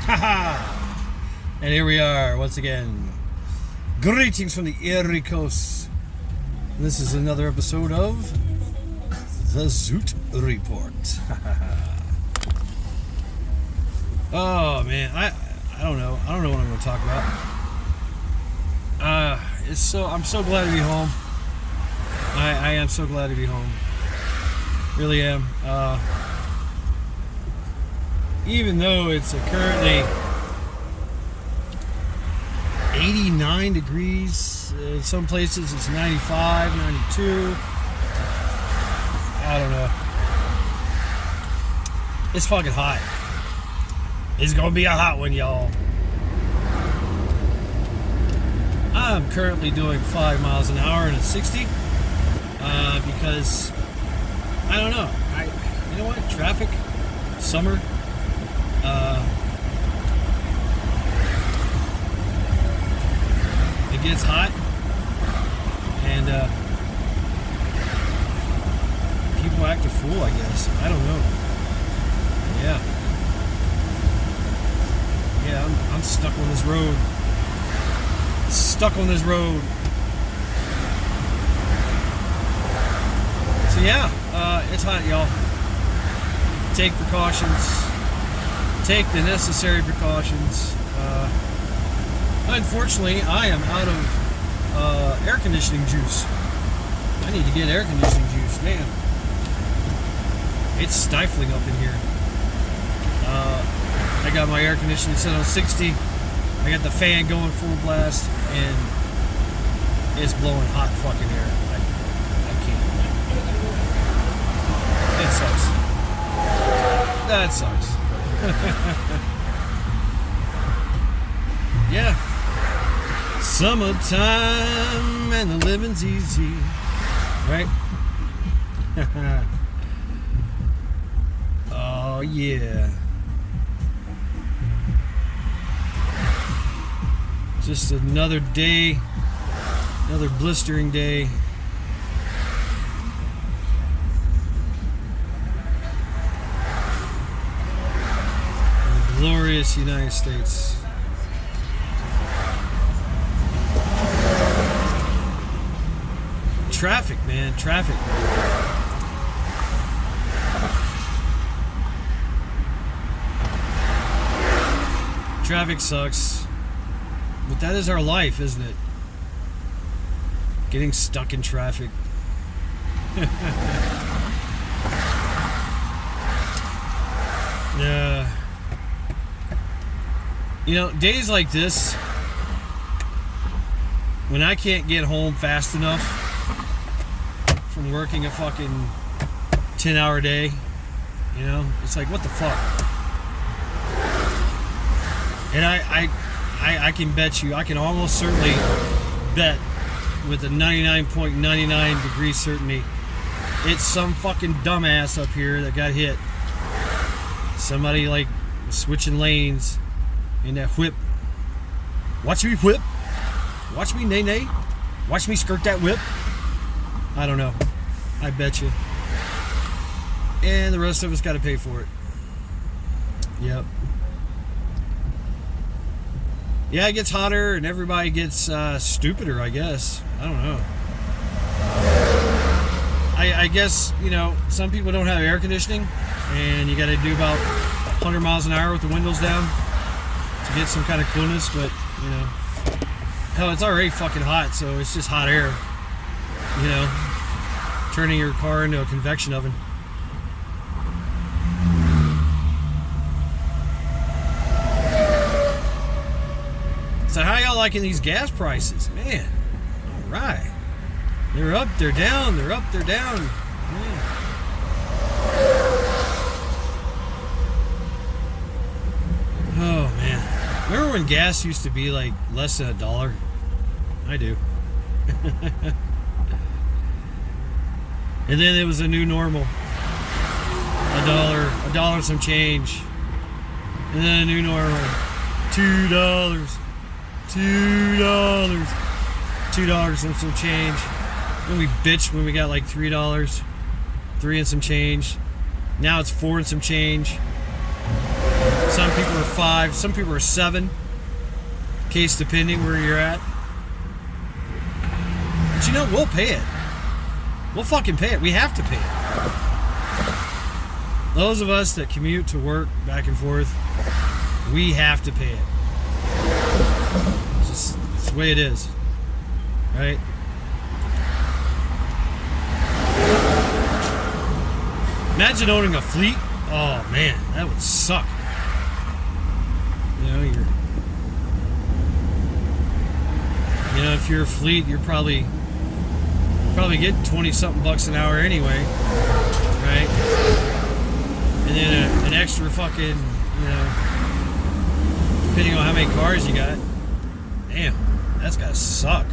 Haha! And here we are once again. Greetings from the Erie Coast. This is another episode of the Zoot Report. Oh man, I don't know. I don't know what I'm going to talk about. I'm so glad to be home. I am so glad to be home. Really am. Even though it's currently 89 degrees, in some places it's 95, 92. I don't know. It's fucking hot. It's gonna be a hot one, y'all. I'm currently doing 5 miles an hour and a 60 because I don't know. You know what? Traffic, summer. It gets hot, and people act a fool, I guess. I don't know. Yeah, I'm stuck on this road. Stuck on this road. So yeah, it's hot, y'all. Take precautions. Take the necessary precautions. Unfortunately, I am out of air conditioning juice. I need to get air conditioning juice. Damn. It's stifling up in here. I got my air conditioning set on 60. I got the fan going full blast, and it's blowing hot fucking air. I can't. It sucks. That sucks. Yeah. Summertime and the living's easy, right? Oh yeah. Just another day, another blistering day. In the glorious United States. Traffic, man, traffic. Traffic sucks. But that is our life, isn't it? Getting stuck in traffic. Yeah. You know, days like this, when I can't get home fast enough from working a fucking 10-hour day, you know, it's like, what the fuck? And I can bet you, I can almost certainly bet with a 99.99 degree certainty, it's some fucking dumbass up here that got hit. Somebody like switching lanes in that whip. Watch me whip. Watch me nay. Watch me skirt that whip. I don't know. I bet you. And the rest of us got to pay for it. Yep. Yeah, it gets hotter and everybody gets stupider, I guess. I don't know. I guess, you know, some people don't have air conditioning and you got to do about 100 miles an hour with the windows down to get some kind of coolness, but, you know, hell, it's already fucking hot, so it's just hot air, you know, turning your car into a convection oven. So how y'all liking these gas prices? Man, all right. They're up, they're down, they're up, they're down. Man. Oh, man. Remember when gas used to be like less than $1? I do. And then it was a new normal. $1 and some change. And then a new normal. $2. $2 and some change. Then we bitched when we got like $3, 3 and some change. Now it's 4 and some change. Some people are 5, some people are 7. Case depending where you're at. But you know, we'll pay it. We'll fucking pay it. We have to pay it. Those of us that commute to work back and forth, we have to pay it. It's the way it is. Right? Imagine owning a fleet. Oh man, that would suck. You know, if you're a fleet, you're probably getting 20-something bucks an hour anyway, right? And then an extra fucking, you know, depending on how many cars you got. Damn, that's gotta suck.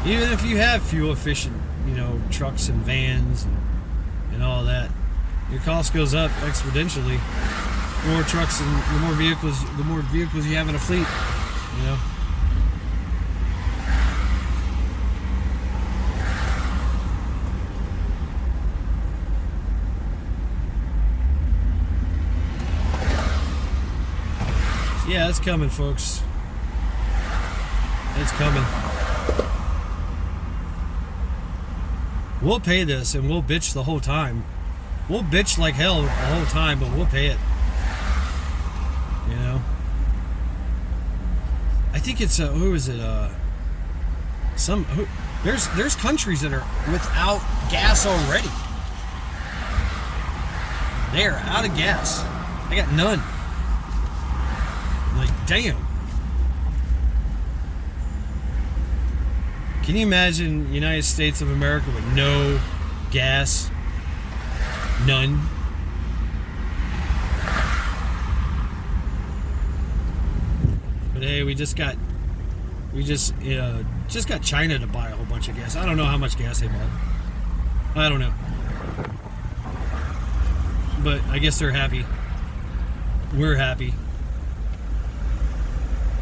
Even if you have fuel efficient, you know, trucks and vans and all that, your cost goes up exponentially. The more trucks and the more vehicles you have in a fleet, you know. Yeah, it's coming, folks. It's coming. We'll pay this and we'll bitch the whole time. We'll bitch like hell the whole time, but we'll pay it. You know? I think it's who is it? There's countries that are without gas already. They are out of gas. I got none. Like, damn. Can you imagine United States of America with no gas? None. But hey, we just got China to buy a whole bunch of gas. I don't know how much gas they bought. I don't know. But I guess they're happy. We're happy.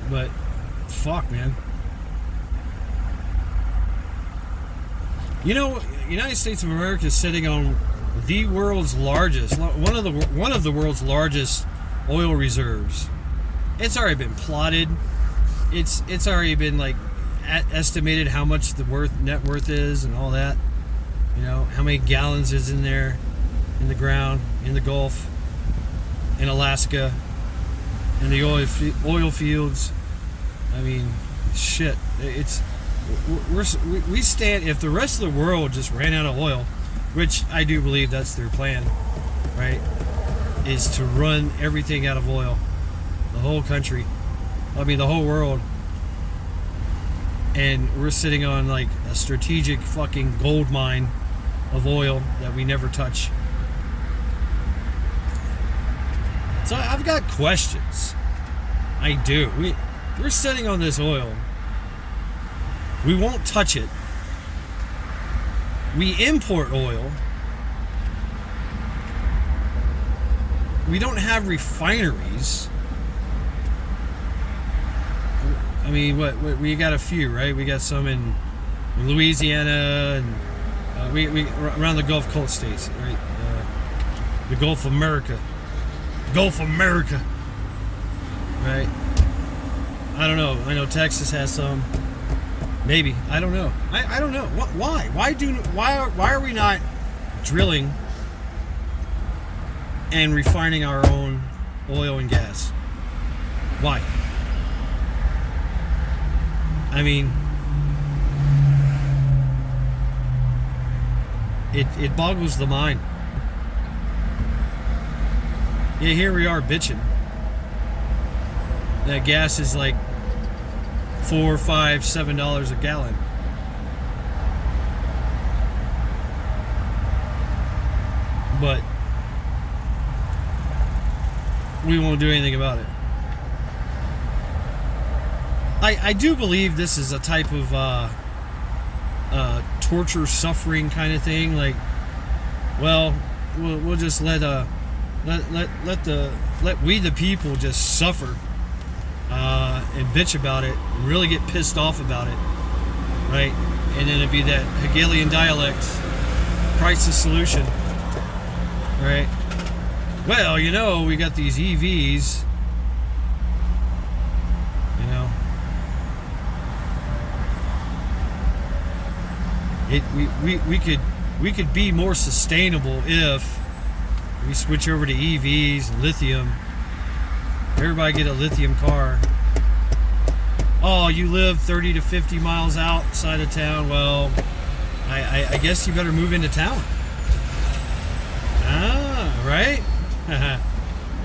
But fuck, man. You know, United States of America is sitting on the world's largest, one of the world's largest oil reserves. It's already been plotted. It's already been like estimated how much the net worth is and all that. You know, how many gallons is in there, in the ground, in the Gulf, in Alaska, in the oil fields. I mean, shit. We stand. If the rest of the world just ran out of oil, which I do believe that's their plan, right, is to run everything out of oil, the whole country, I mean the whole world, and we're sitting on like a strategic fucking gold mine of oil that we never touch. So I've got questions. I do. We're sitting on this oil. We won't touch it. We import oil. We don't have refineries. I mean, what we got a few, right? We got some in Louisiana and we around the Gulf Coast states, right? The Gulf of America. Gulf of America. Right? I don't know. I know Texas has some. Maybe. I don't know. I don't know. Why? Why are we not drilling and refining our own oil and gas? Why? I mean, it boggles the mind. Yeah, here we are bitching that gas is like $4, $5, $7 a gallon. But we won't do anything about it. I do believe this is a type of torture, suffering kind of thing. Like, well, we'll just let we the people just suffer and bitch about it and really get pissed off about it, right? And then it'd be that Hegelian dialect crisis solution, right? Well, you know, we got these EVs, you know. We could be more sustainable if we switch over to EVs and lithium. Everybody get a lithium car. Oh, you live 30 to 50 miles outside of town. Well, I guess you better move into town. Ah, right?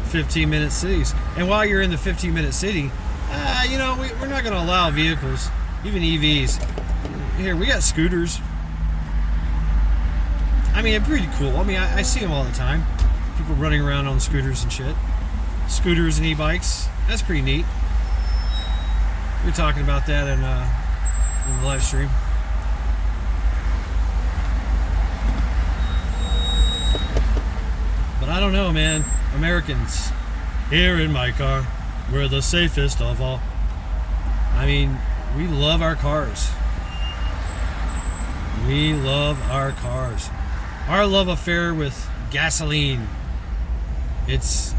15-minute cities. And while you're in the 15-minute city, you know, we're not going to allow vehicles, even EVs. Here, we got scooters. I mean, it's pretty cool. I mean, I see them all the time. People running around on scooters and shit. Scooters and e-bikes. That's pretty neat. We were talking about that in the live stream. But I don't know, man. Americans, here in my car, we're the safest of all. I mean, we love our cars. We love our cars. Our love affair with gasoline. It's...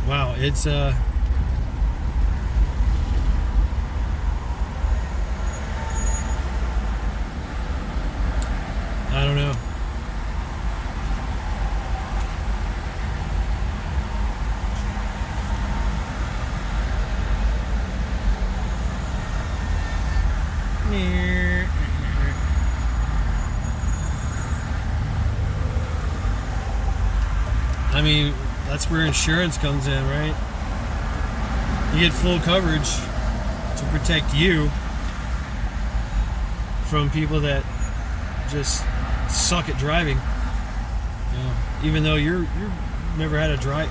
Wow, it's... I don't know. I mean, that's where insurance comes in, right? You get full coverage to protect you from people that just suck at driving. You know, even though you're never had a drive.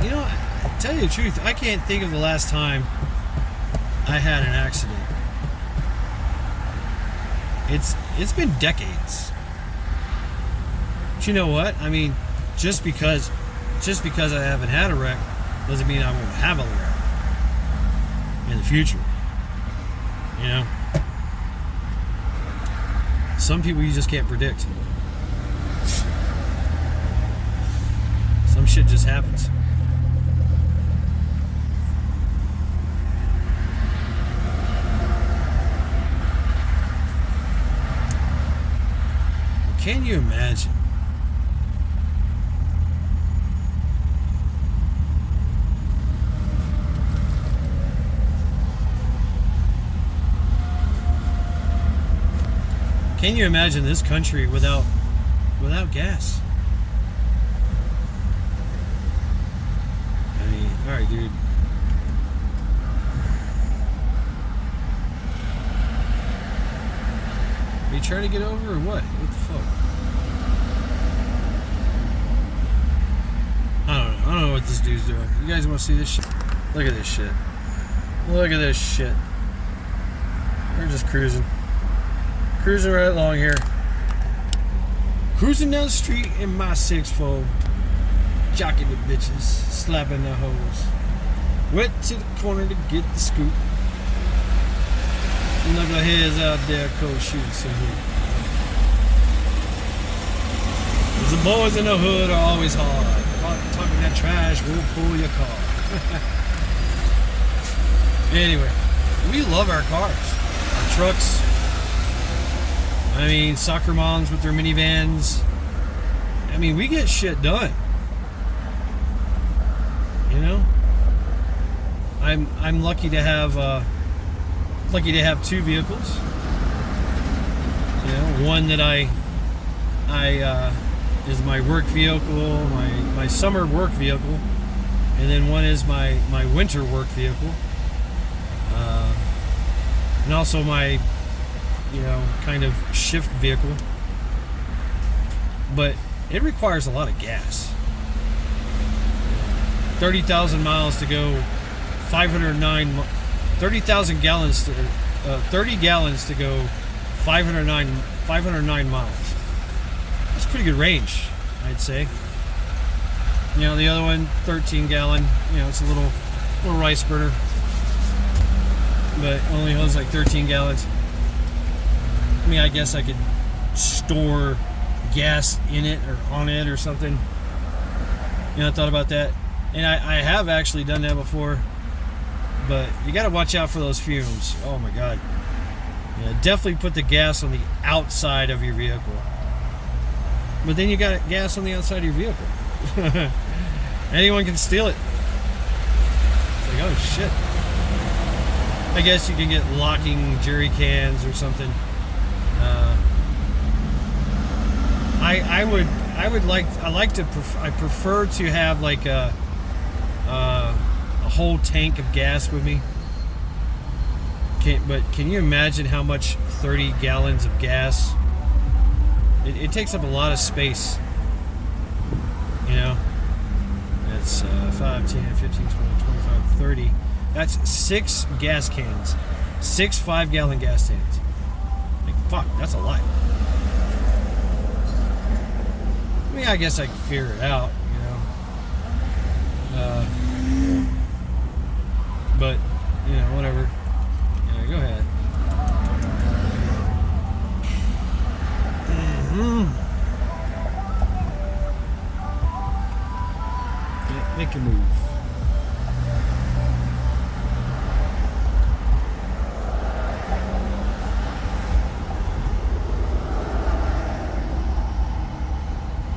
You know, I tell you the truth, I can't think of the last time I had an accident. It's been decades. But you know what? I mean, just because I haven't had a wreck doesn't mean I won't have a wreck in the future. You know? Some people you just can't predict. Some shit just happens. Can you imagine? Can you imagine this country without gas? I mean, all right, dude. Are you trying to get over or what? What the fuck? I don't know what this dude's doing. You guys want to see this shit? Look at this shit. Look at this shit. We're just cruising. Cruising right along here. Cruising down the street in my 6'4", jocking the bitches, slapping the hoes. Went to the corner to get the scoop. Knuckleheads out there cold shooting some hood. 'Cause the boys in the hood are always hard. Talking that trash will pull your car. Anyway, we love our cars, our trucks. I mean, soccer moms with their minivans. I mean, we get shit done. You know, I'm lucky to have two vehicles. You know, one that I is my work vehicle, my summer work vehicle, and then one is my winter work vehicle, and also my, you know, kind of shift vehicle. But it requires a lot of gas. 30,000 miles to go, 30,000 gallons to 30 gallons to go 509 miles. That's pretty good range, I'd say. You know, the other one, 13 gallon, you know, it's a little rice burner, but only holds like 13 gallons. I mean, I guess I could store gas in it or on it or something. You know, I thought about that, and I have actually done that before, but you got to watch out for those fumes. Oh my God. Yeah, definitely put the gas on the outside of your vehicle. But then you got gas on the outside of your vehicle. Anyone can steal it. It's like, oh shit. I guess you can get locking jerry cans or something. I prefer to have like a whole tank of gas with me. But can you imagine how much 30 gallons of gas? It takes up a lot of space. You know? That's 5, 10, 15, 20, 25, 30. That's 6 gas cans. 6 5-gallon gas cans. Like, fuck, that's a lot. I mean, I guess I can figure it out, you know? But, you know, whatever. Yeah, go ahead. Yeah, make a move.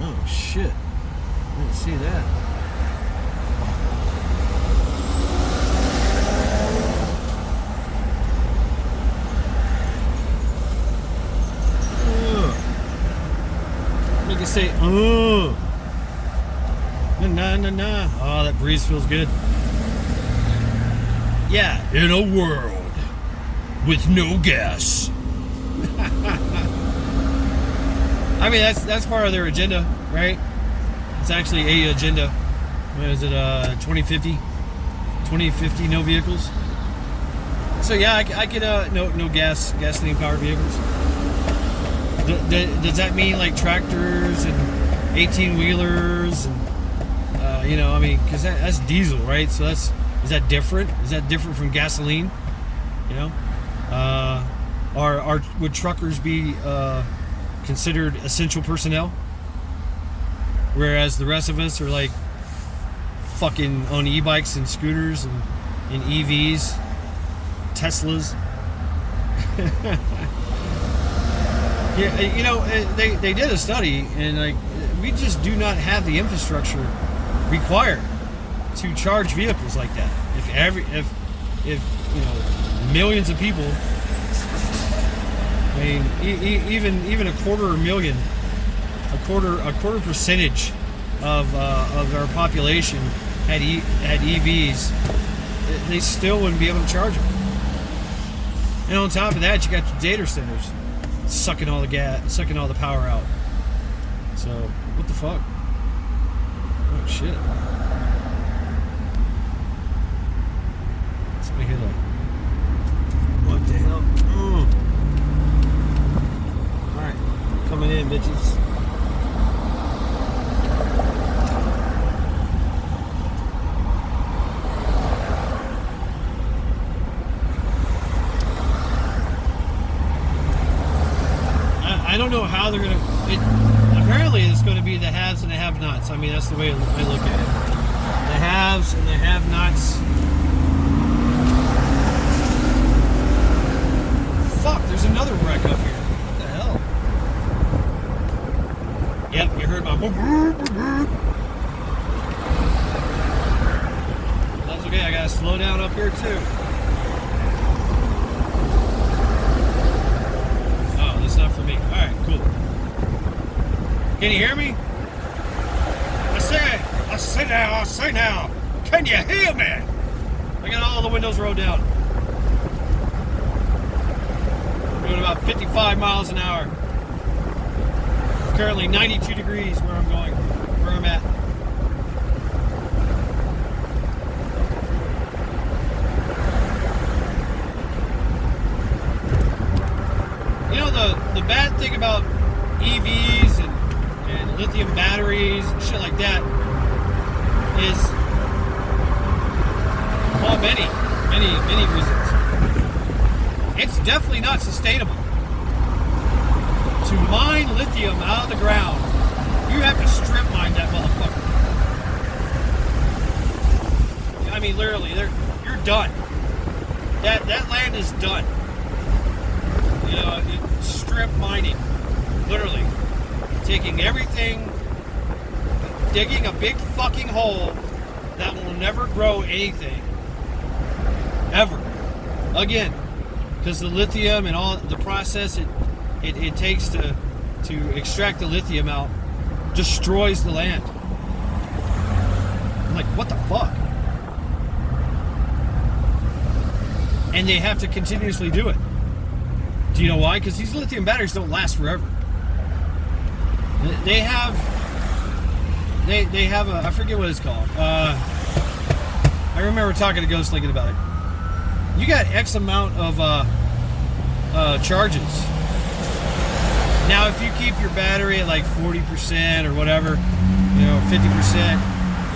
Oh shit. I didn't see that. Make it say, oh. Nah. Oh, that breeze feels good. Yeah, in a world with no gas. I mean, that's part of their agenda, right? It's actually a agenda. What is it, 2050? 2050, no vehicles. So yeah, I could, no gasoline powered vehicles. Does that mean like tractors and 18-wheelers and, you know, I mean, because that's diesel, right? So is that different? Is that different from gasoline? You know? Would truckers be considered essential personnel? Whereas the rest of us are like fucking on e-bikes and scooters and EVs, Teslas. Yeah, you know, they did a study, and like we just do not have the infrastructure required to charge vehicles like that. If you know, millions of people, I mean, even a quarter million, a quarter percentage of our population had EVs, they still wouldn't be able to charge them. And on top of that, you got your data centers sucking all the gas, sucking all the power out. So what the fuck? Oh shit! Somebody hit a. What the hell? All right, coming in, bitches. I don't know how they're gonna. Apparently, it's going to be the haves and the have-nots. I mean, that's the way I look at it. The haves and the have-nots. Fuck! There's another wreck up here. What the hell? Yep, you heard my. That's okay. I gotta slow down up here too. Not for me. All right, cool. Can you hear me? I say now. Can you hear me? I got all the windows rolled down. Doing about 55 miles an hour. It's currently 92 degrees where I'm going, where I'm at. You know, the bad thing about EVs and lithium batteries and shit like that is, well, many reasons. It's definitely not sustainable to mine lithium out of the ground, you have to strip mine that motherfucker. I mean, literally, you're done. That land is done. You know, it's strip mining, literally taking everything, digging a big fucking hole that will never grow anything, ever, again, because the lithium and all the process it takes to extract the lithium out destroys the land. I'm like, what the fuck? And they have to continuously do it. Do you know why? Because these lithium batteries don't last forever. They have a, I forget what it's called. I remember talking to Ghost Lincoln about it. You got X amount of charges. Now, if you keep your battery at like 40% or whatever, 50%,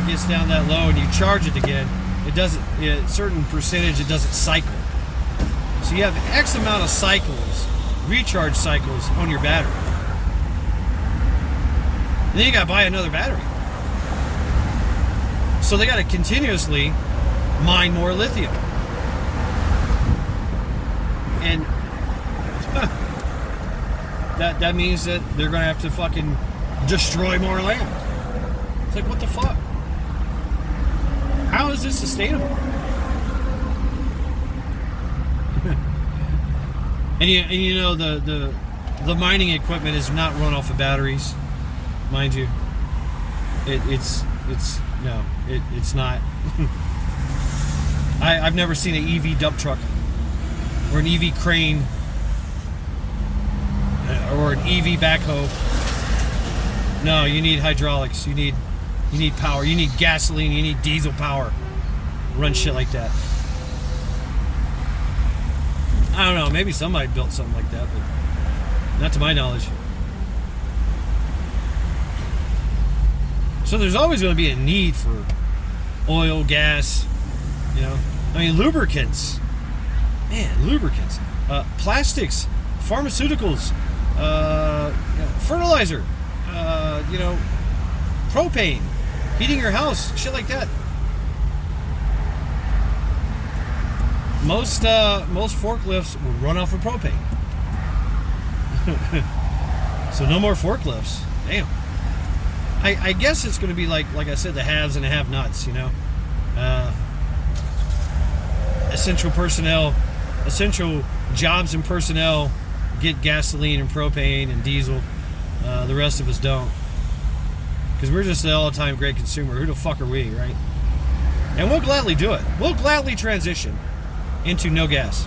it gets down that low and you charge it again, it doesn't, a certain percentage, it doesn't cycle. So you have X amount of cycles, recharge cycles on your battery. And then you gotta buy another battery. So they gotta continuously mine more lithium. And that means that they're gonna have to fucking destroy more land. It's like, what the fuck? How is this sustainable? And you know the mining equipment is not run off of batteries, mind you. It's not. I've never seen an EV dump truck or an EV crane or an EV backhoe. No, you need hydraulics. You need power. You need gasoline. You need diesel power. Run shit like that. I don't know. Maybe somebody built something like that, but not to my knowledge. So there's always going to be a need for oil, gas, I mean, lubricants. Man, lubricants. Plastics, pharmaceuticals, fertilizer, propane, heating your house, shit like that. Most forklifts will run off of propane. So no more forklifts. Damn. I guess it's going to be like I said, the haves and the have-nots, essential personnel, essential jobs and personnel get gasoline and propane and diesel. The rest of us don't. Because we're just the all-time great consumer. Who the fuck are we, right? And we'll gladly do it. We'll gladly transition into no gas.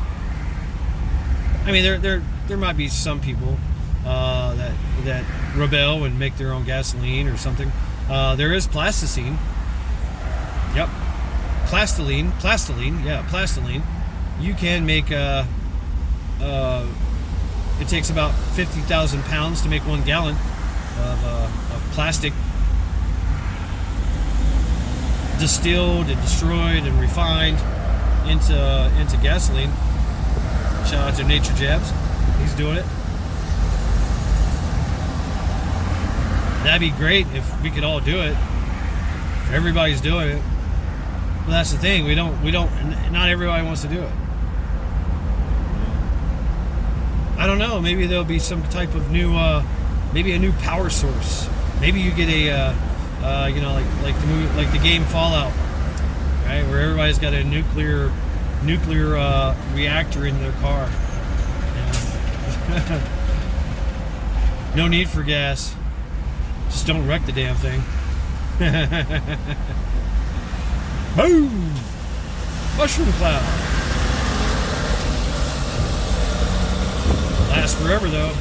I mean, there might be some people that rebel and make their own gasoline or something. There is plasticine. Yep. Plastiline. Yeah, plastiline. You can make it takes about 50,000 pounds to make 1 gallon of plastic, distilled and destroyed and refined into gasoline. Shout out to Nature Jabs. He's doing it. That'd be great if we could all do it. If everybody's doing it. But that's the thing. We don't. Not everybody wants to do it. I don't know. Maybe there'll be some type of new, maybe a new power source. Maybe you get a, like the game Fallout, right? Where everybody's got a nuclear reactor in their car. Yeah. No need for gas. Just don't wreck the damn thing. Boom! Mushroom cloud. Lasts forever though.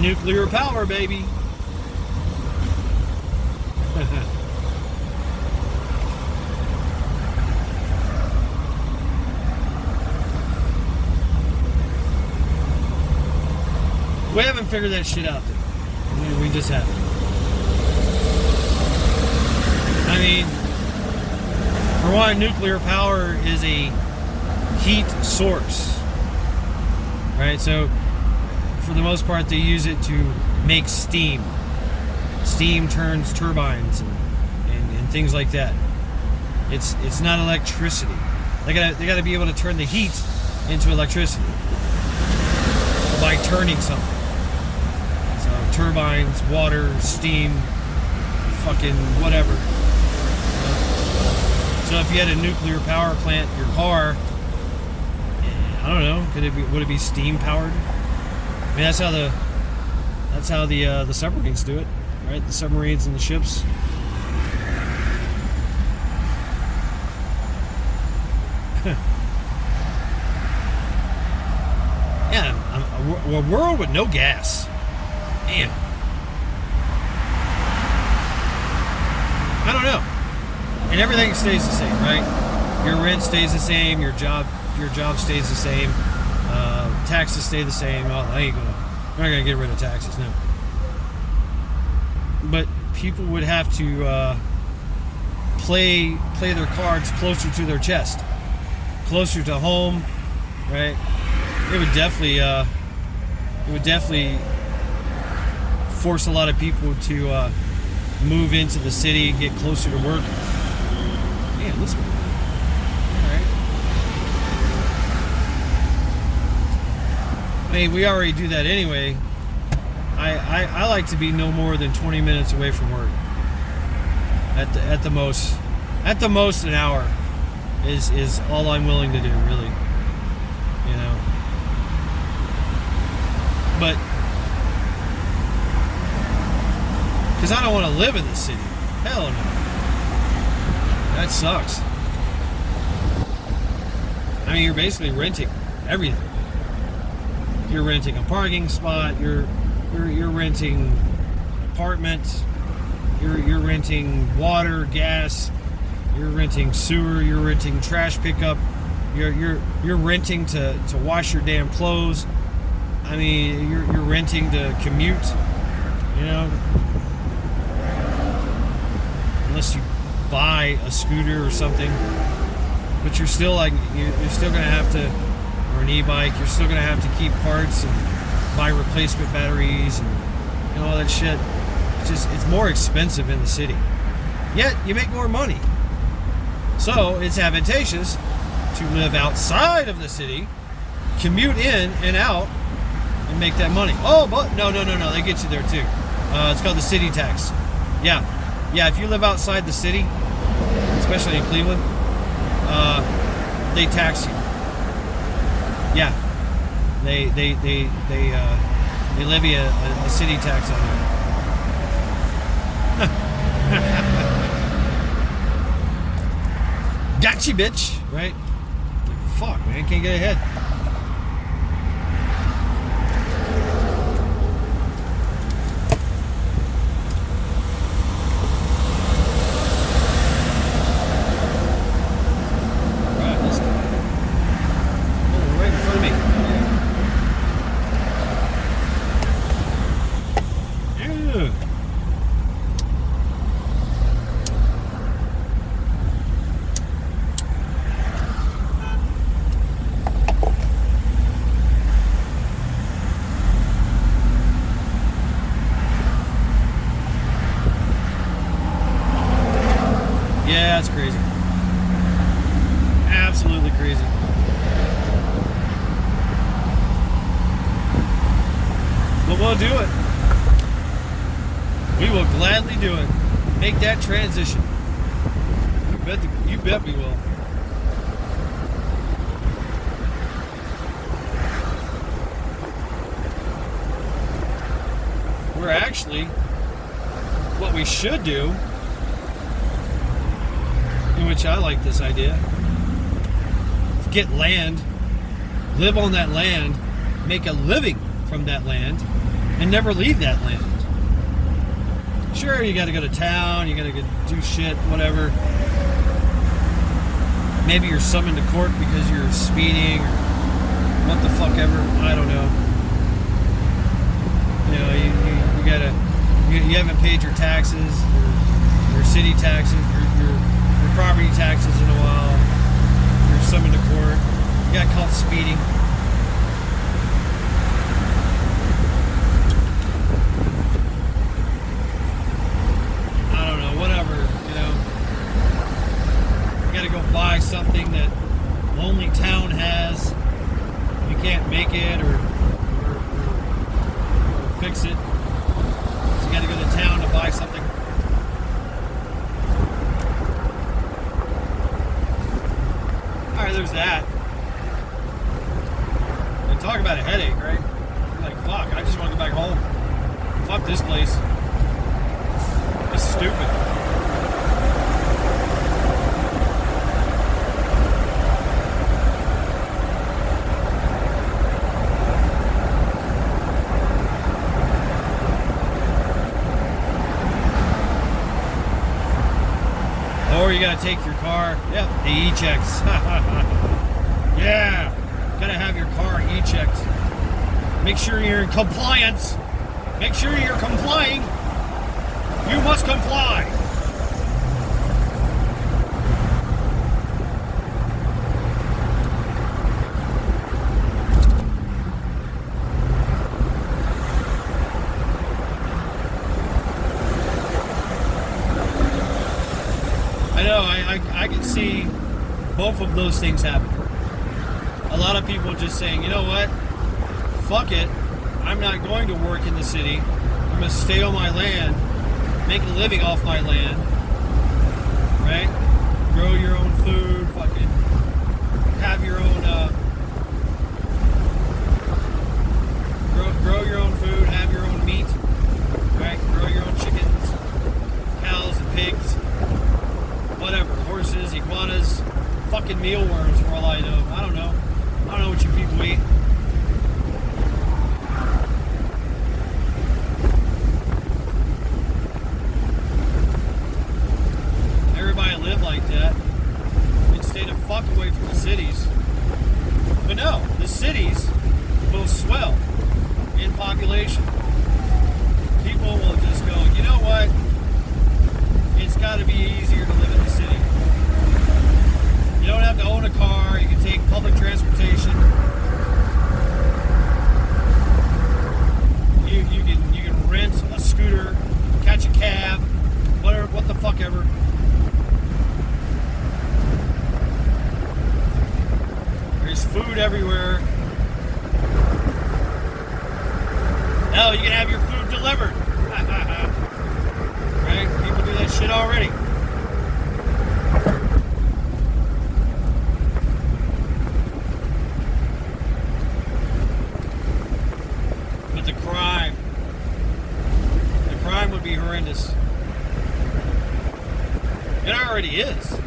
Nuclear power, baby. We haven't figured that shit out though. We just haven't. I mean, for one, nuclear power is a heat source. right? So for the most part, they use it to make steam. Steam turns turbines and things like that. It's not electricity. They gotta be able to turn the heat into electricity by turning something. So turbines, water, steam, fucking whatever. So if you had a nuclear power plant, your car, I don't know, would it be steam powered? I mean, that's how the submarines do it, right? The submarines and the ships. Yeah, a world with no gas. Damn. I don't know. And everything stays the same, right? Your rent stays the same. Your job stays the same. Taxes stay the same. Oh, we're not gonna get rid of taxes, no. But people would have to play their cards closer to their chest, closer to home, right? It would definitely force a lot of people to move into the city, get closer to work. Man, this one. All right. I mean, we already do that anyway. I like to be no more than 20 minutes away from work. At the most an hour is all I'm willing to do, really. You know. But because I don't want to live in the city. Hell no. That sucks. I mean, you're basically renting everything. You're renting a parking spot. You're renting an apartment. You're renting water, gas. You're renting sewer. You're renting trash pickup. You're renting to wash your damn clothes. I mean, you're renting to commute. You know, unless you buy a scooter or something, but you're still gonna have to, or an e-bike, you're still gonna have to keep parts and buy replacement batteries and all that shit. It's more expensive in the city, yet you make more money. So it's advantageous to live outside of the city, commute in and out, and make that money. Oh, but no, they get you there too. It's called the city tax. Yeah, if you live outside the city, especially in Cleveland, they tax you. Yeah, they levy a city tax on you. Gotcha, bitch. Right? Like, fuck, man, can't get ahead. Yeah, it's crazy. Absolutely crazy. But we'll do it. We will gladly do it. Make that transition. You bet we will. We're actually, what we should do, in which I like this idea, get land, live on that land, make a living from that land, and never leave that land. Sure, you gotta go to town, you gotta go do shit, whatever. Maybe you're summoned to court because you're speeding or what the fuck ever, I don't know. You know, you haven't paid your taxes, your city taxes, your property taxes in a while. You're summoned to court. You got caught speeding. fix it. So you got to go to town to buy something. Alright, there's that. And talk about a headache, right? You're like, fuck, I just want to go back home. Fuck this place. It's stupid. Or you gotta take your car. Yep, the e-checks. Yeah, gotta have your car e-checked. Make sure you're in compliance. Make sure you're complying. You must comply. I know, I can see both of those things happen. A lot of people just saying, you know what? Fuck it. I'm not going to work in the city. I'm going to stay on my land, make a living off my land, right? Grow your own food, fucking have your own, grow your own food, have your own meat, right? Grow your own chickens, cows and pigs, whatever, horses, iguanas, fucking mealworms for all I know. I don't know. I don't know what you people eat. Everybody live like that and stay the fuck away from the cities. But no, the cities will swell in population. People will just go, you know what? It's got to be easier to live in the city. You don't have to own a car. You can take public transportation. You can rent a scooter, catch a cab, whatever, what the fuck ever. There's food everywhere. Hell, you can have your food delivered. Right? People do that shit already. But the crime would be horrendous. It already is.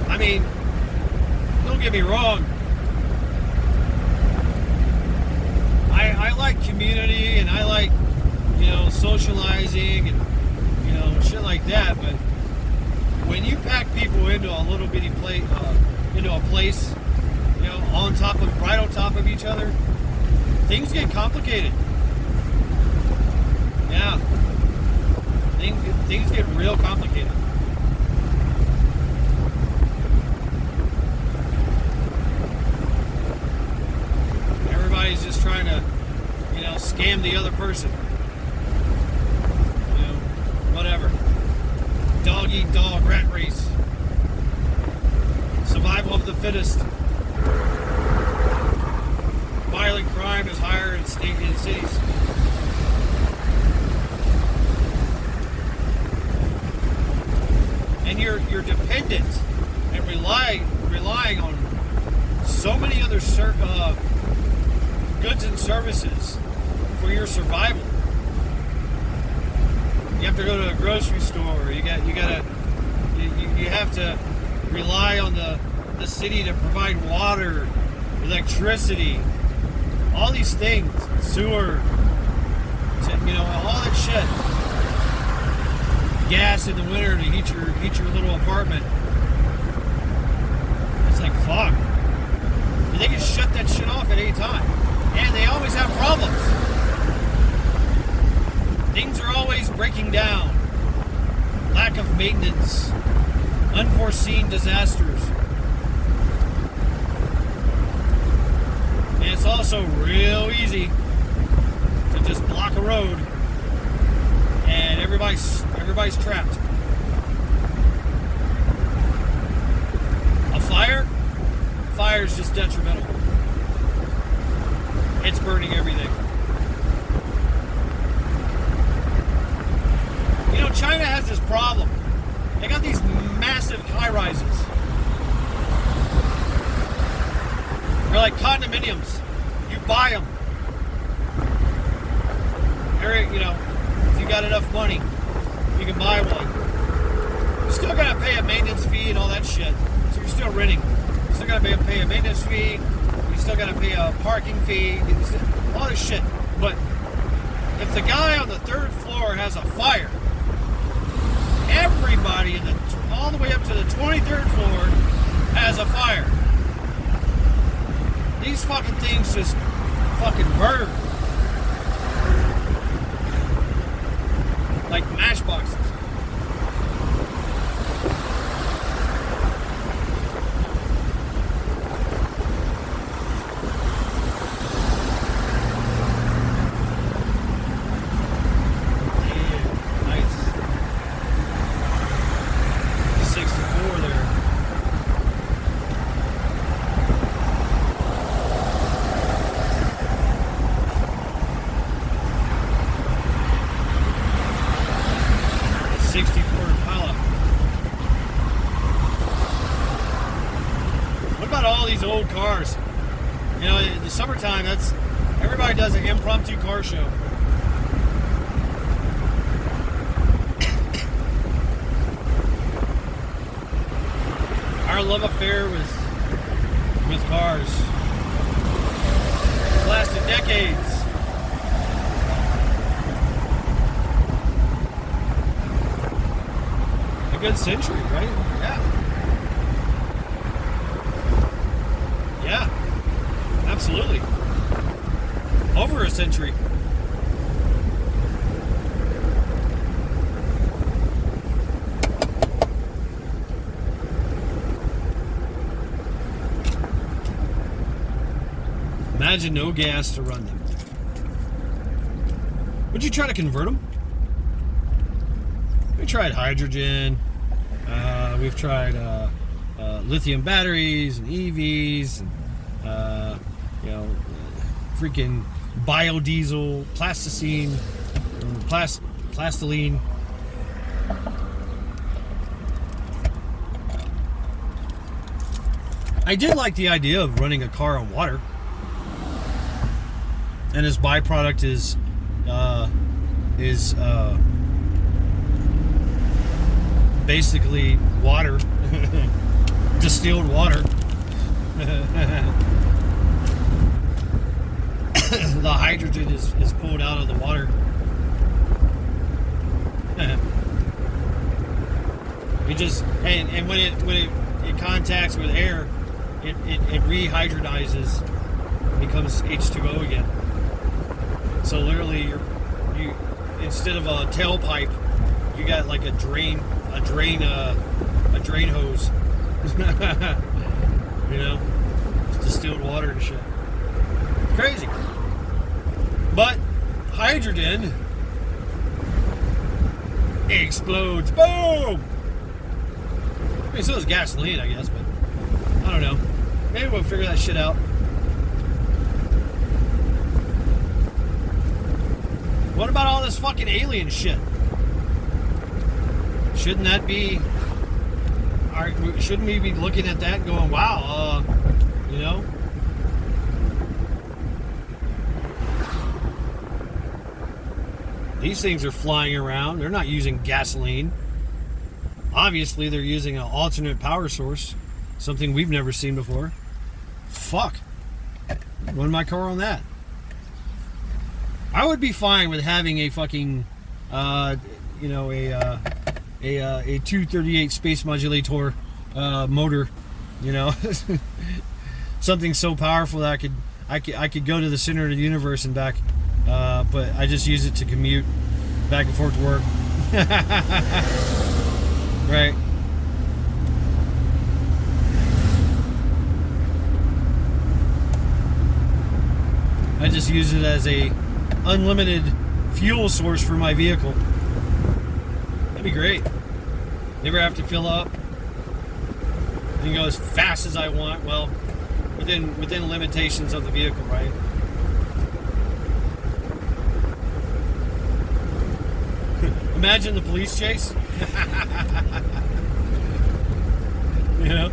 I mean, don't get me wrong. I like community and I like, socializing and, shit like that. But when you pack people into a little bitty place, right on top of each other, things get complicated. Yeah. Things get real complicated. Everybody's just trying to, scam the other person. Whatever. Dog eat dog, rat race. Survival of the fittest. Violent crime is higher in cities. And you're dependent and relying on so many other goods and services for your survival. You have to go to a grocery store. You have to rely on the city to provide water, electricity, all these things, sewer, all that shit. Gas in the winter to heat your little apartment. It's like fuck. And they can shut that shit off at any time. And they always have problems. Things are always breaking down. Lack of maintenance. Unforeseen disasters. And it's also real easy to just block a road and everybody's trapped. detrimental. It's burning everything. You know, China has this problem. They got these massive high-rises. They're like condominiums. You buy them. You know, if you got enough money, you can buy one. You still gotta pay a maintenance fee and all that shit. So you're still renting. You still gotta pay a maintenance fee. You still gotta pay a parking fee. All this shit. But if the guy on the third floor has a fire, everybody all the way up to the 23rd floor has a fire. These fucking things just fucking burn. Like matchboxes. Yeah, nice. 64 there. All these old cars. You know, in the summertime, everybody does an impromptu car show. Our love affair with cars lasted decades. A good century, right? Yeah. Yeah, absolutely. Over a century. Imagine no gas to run them. Would you try to convert them? We tried hydrogen. We've tried lithium batteries and EVs and you know, freaking biodiesel, plasticine, plastiline. I did like the idea of running a car on water, and his byproduct is basically water. Distilled water. The hydrogen is pulled out of the water. It just and when it contacts with air, it rehydratizes, becomes H2O again. So literally, you instead of a tailpipe, you got like a drain hose. You know, it's distilled water and shit. Crazy. But hydrogen explodes. Boom! I mean, so does gasoline, I guess, but I don't know. Maybe we'll figure that shit out. What about all this fucking alien shit? Shouldn't that be... Shouldn't we be looking at that and going, wow, you know? These things are flying around. They're not using gasoline. Obviously, they're using an alternate power source. Something we've never seen before. Fuck. Run my car on that. I would be fine with having a fucking, you know, a 238 space modulator motor, you know, something so powerful that I could go to the center of the universe and back, but I just use it to commute back and forth to work. Right. I just use it as a unlimited fuel source for my vehicle. That'd be great. Never have to fill up. I can go as fast as I want. Well, within limitations of the vehicle, right? Imagine the police chase. You know?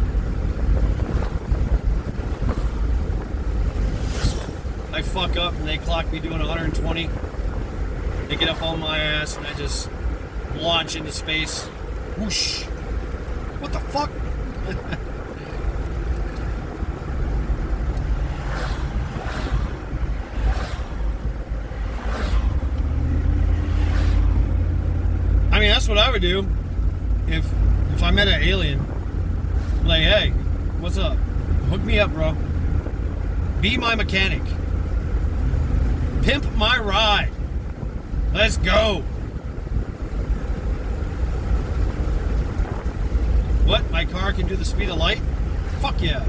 I fuck up and they clock me doing 120. They get up on my ass and I just launch into space. Whoosh. What the fuck? I mean, that's what I would do if I met an alien. Like, hey, what's up? Hook me up, bro. Be my mechanic. Pimp my ride. Let's go. What? My car can do the speed of light? Fuck yeah.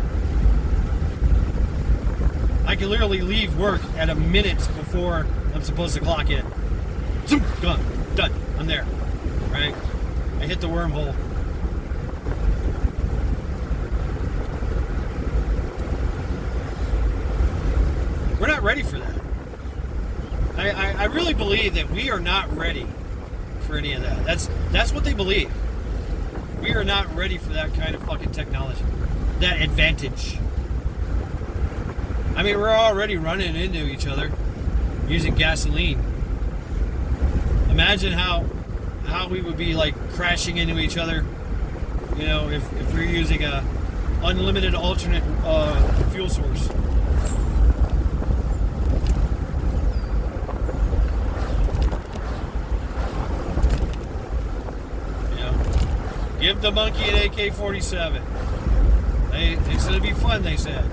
I can literally leave work at a minute before I'm supposed to clock in. Zoom, gone. Done. I'm there. Right? I hit the wormhole. We're not ready for that. I really believe that we are not ready for any of that. That's what they believe. We are not ready for that kind of fucking technology. That advantage. I mean, we're already running into each other using gasoline. Imagine how we would be like crashing into each other, you know, if we're using a unlimited alternate fuel source. Give the monkey an AK-47. They said it'd be fun, they said.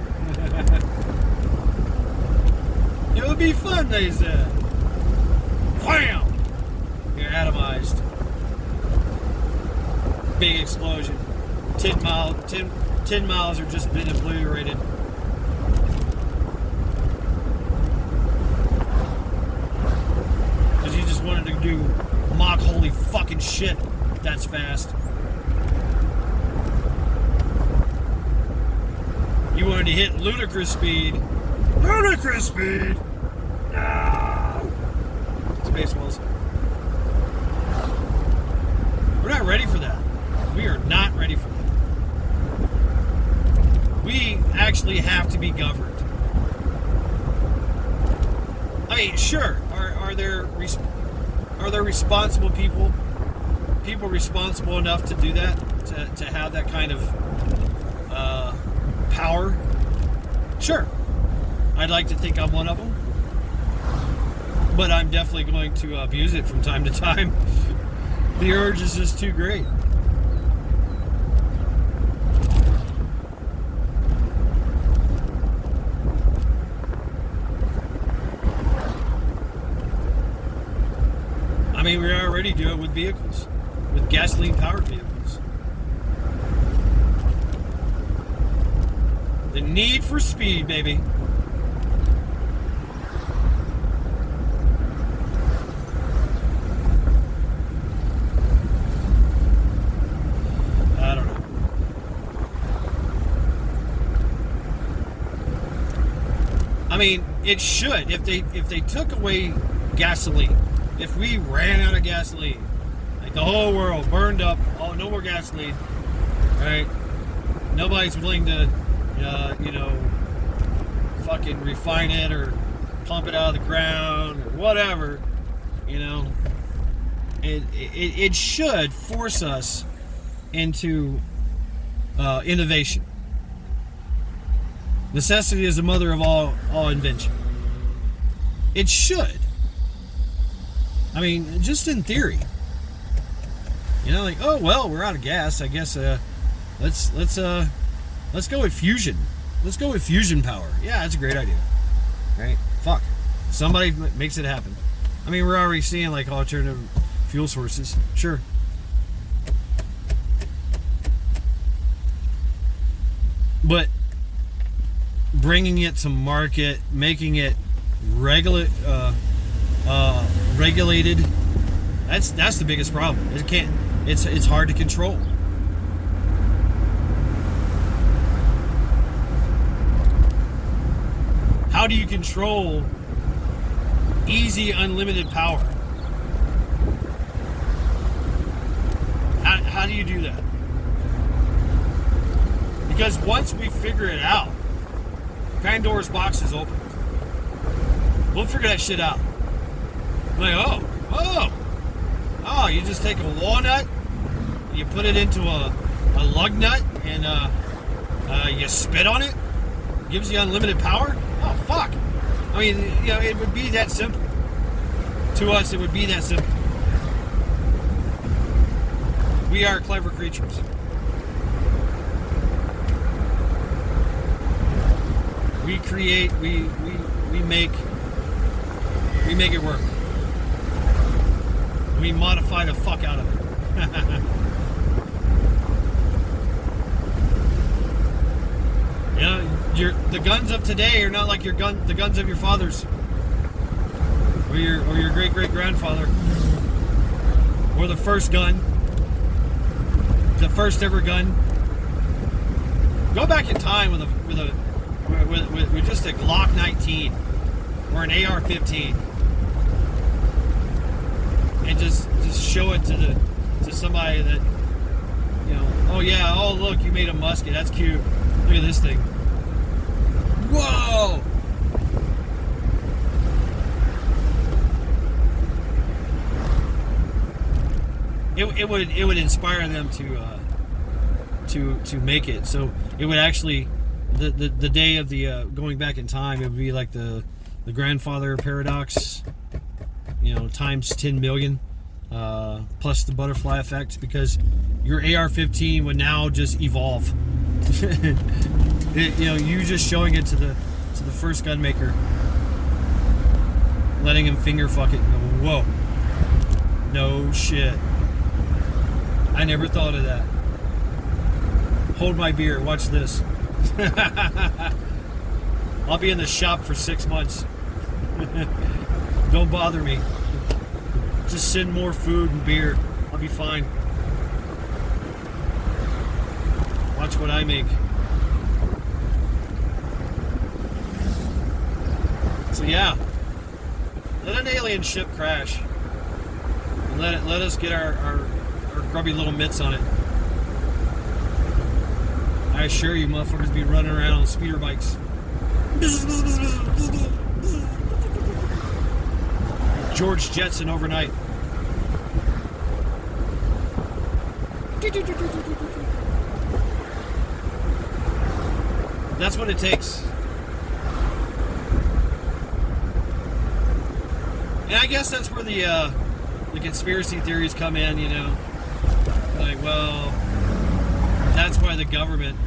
It would be fun, they said. Wham! You're atomized. Big explosion. 10 miles are just been obliterated. Because you just wanted to do mock holy fucking shit. That's fast. You wanted to hit ludicrous speed. Ludicrous speed! No! Spaceballs. We're not ready for that. We are not ready for that. We actually have to be governed. I mean, sure. Are there responsible people responsible enough to do that, to have that kind of power? Sure. I'd like to think I'm one of them, but I'm definitely going to abuse it from time to time. The urge is just too great. I mean, we already do it with vehicles, with gasoline-powered vehicles. The need for speed, baby. I don't know. I mean, it should. If they took away gasoline, if we ran out of gasoline, like the whole world burned up, oh, no more gasoline, right? Nobody's willing to, fucking refine it or pump it out of the ground or whatever, It should force us into innovation. Necessity is the mother of all invention. It should. I mean, just in theory. Like, oh well, we're out of gas. I guess let's go with fusion. Let's go with fusion power. Yeah, that's a great idea. Right? Fuck. Somebody makes it happen. I mean, we're already seeing like alternative fuel sources. Sure. But bringing it to market, making it regulated, that's the biggest problem. It's hard to control. How do you control easy, unlimited power? How do you do that? Because once we figure it out, Pandora's box is open. We'll figure that shit out. Like, oh, you just take a walnut, you put it into a lug nut, and you spit on it, gives you unlimited power? Oh, fuck. I mean, it would be that simple. To us, it would be that simple. We are clever creatures. We create, we make it work. We modify the fuck out of it. The guns of today are not like the guns of your fathers, or your great grandfather, or the first gun, the first ever gun. Go back in time with just a Glock 19 or an AR-15, and just show it to somebody that, oh yeah, oh look, you made a musket, that's cute. Look at this thing. Whoa! It would inspire them to make it. So it would actually, the day of the going back in time, it would be like the grandfather paradox, times 10 million, plus the butterfly effect, because your AR-15 would now just evolve. You just showing it to the first gun maker, letting him finger fuck it. Whoa, no shit. I never thought of that. Hold my beer. Watch this. I'll be in the shop for 6 months. Don't bother me. Just send more food and beer. I'll be fine. Watch what I make. So yeah, let an alien ship crash, and let us get our grubby little mitts on it. I assure you, motherfuckers be running around on speeder bikes. George Jetson overnight. That's what it takes. And I guess that's where the conspiracy theories come in, Like, well, that's why the government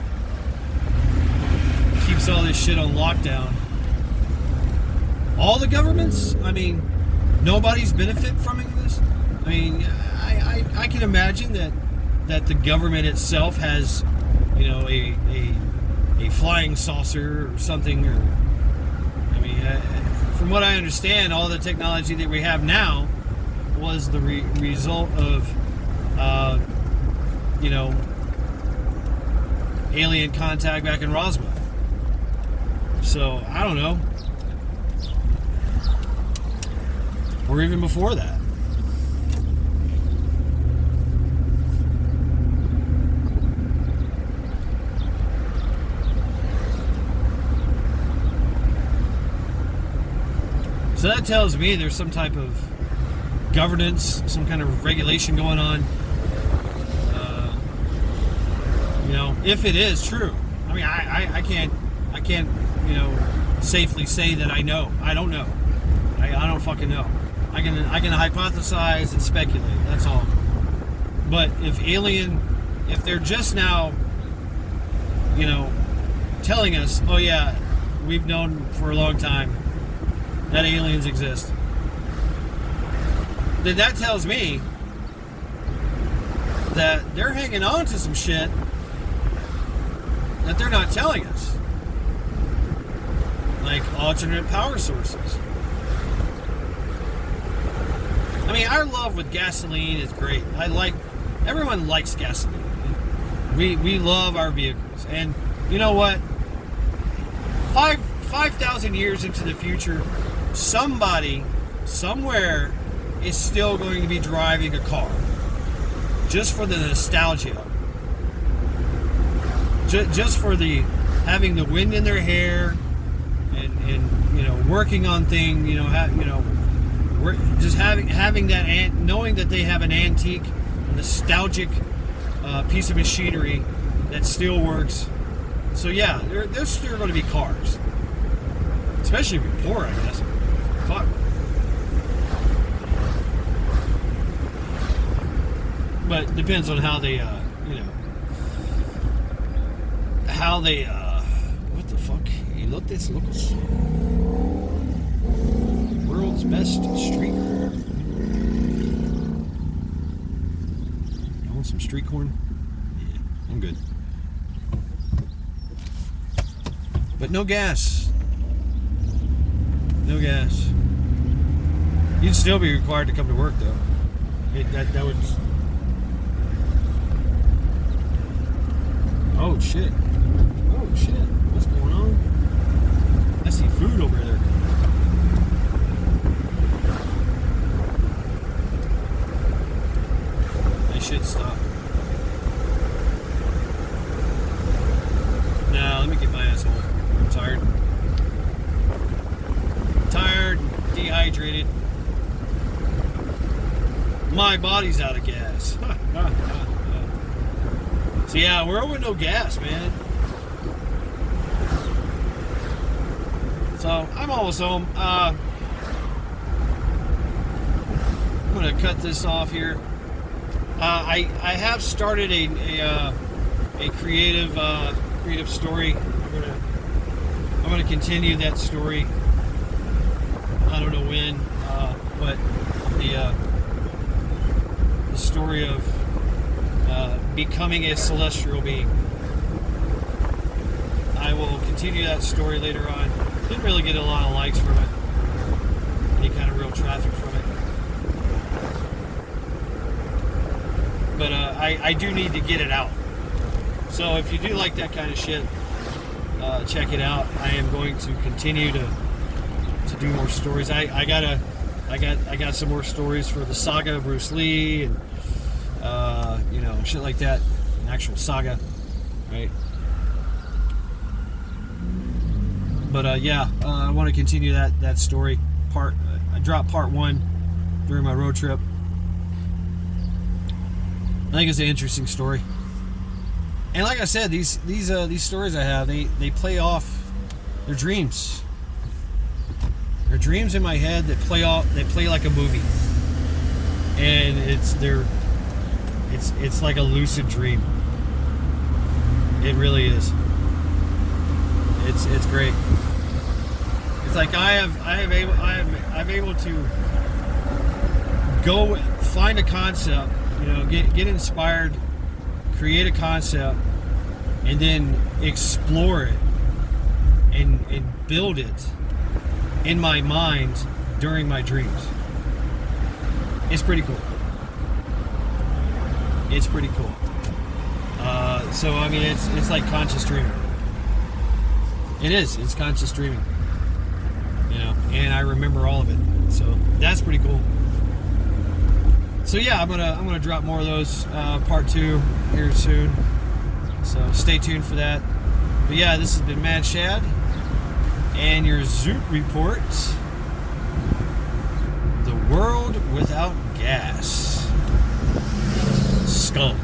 keeps all this shit on lockdown. All the governments? I mean, nobody's benefit from this? I mean, I can imagine that the government itself has, a flying saucer or something, or from what I understand, all the technology that we have now was the result of, alien contact back in Roswell. So, I don't know. Or even before that. So that tells me there's some type of governance, some kind of regulation going on. If it is true. I mean, I can't, safely say that I know. I don't know. I don't fucking know. I can hypothesize and speculate. That's all. But if they're just now, telling us, oh yeah, we've known for a long time that aliens exist, then that tells me that they're hanging on to some shit that they're not telling us, like alternate power sources. I mean, our love with gasoline is great. Everyone likes gasoline. We love our vehicles, and you know what? 5,000 years into the future, somebody, somewhere, is still going to be driving a car. Just for the nostalgia. Just for the having the wind in their hair and you know, working on things, you know, just having that, knowing that they have an antique, nostalgic piece of machinery that still works. So yeah, there's still going to be cars, especially if you're poor, I guess. Fuck. But it depends on how they, you know, how they, what the fuck? You look this locals. World's best street corn. You want some street corn? Yeah, I'm good. But no gas. No gas. You'd still be required to come to work, though. That would. Oh shit. Oh shit. What's going on? I see food over there. I should stop. Now, let me get my ass home. I'm tired. Tired, dehydrated. My body's out of gas. So yeah, we're with no gas, man. So I'm almost home. I'm gonna cut this off here. I have started a creative story. I'm gonna continue that story. I don't know when, but the story of becoming a celestial being. I will continue that story later on. Didn't really get a lot of likes from it. Any kind of real traffic from it. But I do need to get it out. So if you do like that kind of shit, check it out. I am going to continue to do more stories. I got some more stories for the saga of Bruce Lee and you know, shit like that. An actual saga, right? But yeah, I want to continue that story. I dropped part 1 during my road trip. I think it's an interesting story. And like I said, these stories I have, they play off their dreams. They're dreams in my head that play like a movie. And it's like a lucid dream. It really is. It's great. It's like I'm able to go find a concept, you know, get inspired, create a concept, and then explore it and build it in my mind during my dreams. It's pretty cool. It's pretty cool. So I mean, it's like conscious dreaming. It is. It's conscious dreaming. You know, and I remember all of it. So that's pretty cool. So yeah, I'm gonna drop more of those part 2 here soon. So stay tuned for that. But yeah, this has been Mad Shad and your Zoot Report. The world without gas. Scum.